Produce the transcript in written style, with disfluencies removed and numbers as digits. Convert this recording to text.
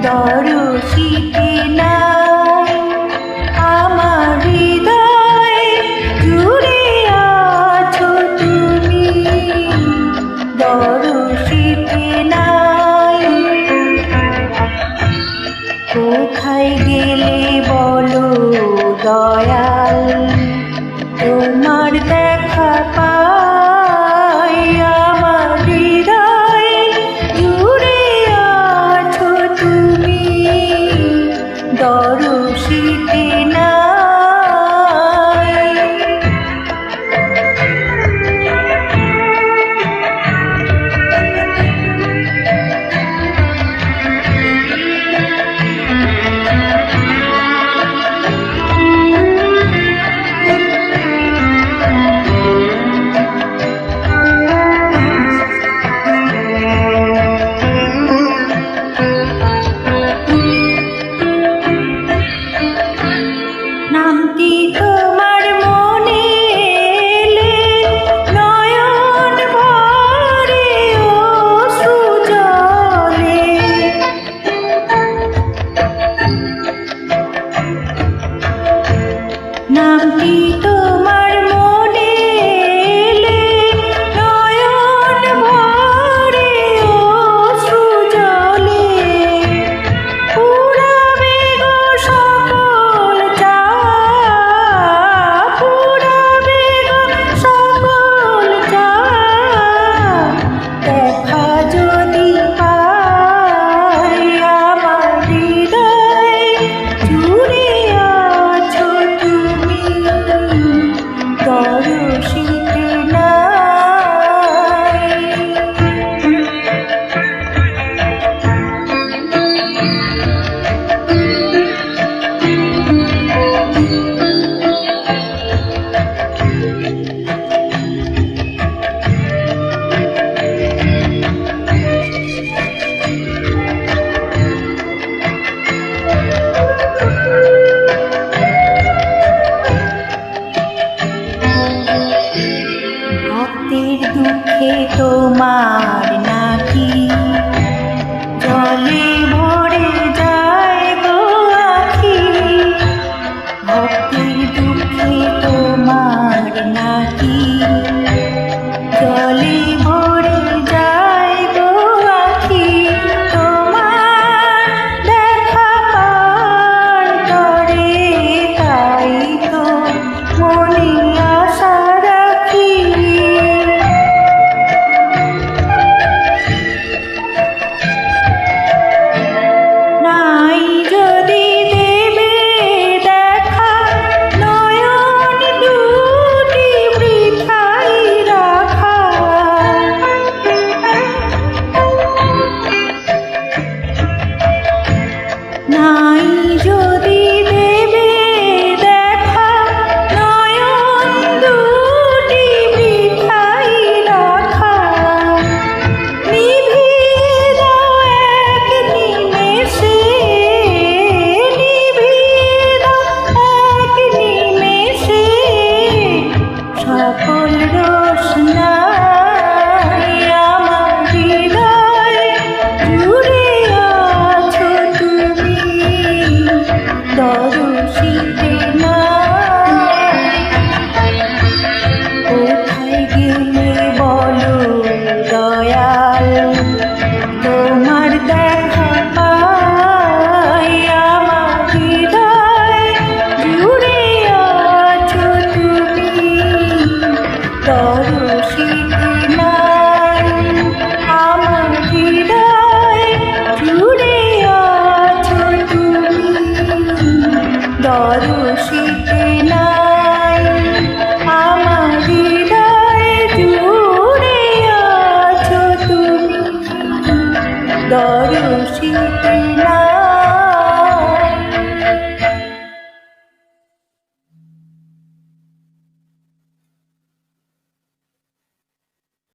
দরশিতে নাই আমার হৃদয় জুড়ে আছো তুমি, দরশিতে নাই। কোথায় গেলে বলো দয়াল, তোমার দেখা পাই আমার হৃদয় জুড়ে আছো তুমি, দরশিতে নাই। নামটি তোমার মনে এলে নয়ন ভরে অশ্রু জলে, নামটি তোমার মনে এলে নয়ন ভরে অশ্রু জলে, পুরাবে গো সকল চাওয়া, পুরাবে গো সকল চাওয়া, দেখা যদি পাই আমার হৃদয় জুড়ে আছো তুমি, দরশিতে নাই। ভক্তের দুঃখে তোমার নাকি জলে ভরে যায় গো আখি, ভক্তের দুঃখে তোমার নাকি জলে ভরে যায় গো আখি, তোমার দেখা পার তরে তাই তো মনে আশা রাখি। নাই যদি দেবে দেখা নয়ন দুটি বৃথাই রাখা, নাই যদি দেবে দেখা নয়ন দুটি বৃথাই রাখা, নিভিয়ে দাও এক নিমেষে, নিভিয়ে দাও এক নিমেষে সকল রোশনাই আমার হৃদয় জুড়ে আছো তুমি, দরশিতে নাই। কোথায় গেলে বলো দয়াল, তোমার দেখা পাই আমার হৃদয় জুড়ে আছো তুমি, দরশিতে নাই। আমার হৃদয় জুড়ে আছো তুমি, দরশিতে নাই। আমার হৃদয় জুড়ে আছো তুমি, দরশিতে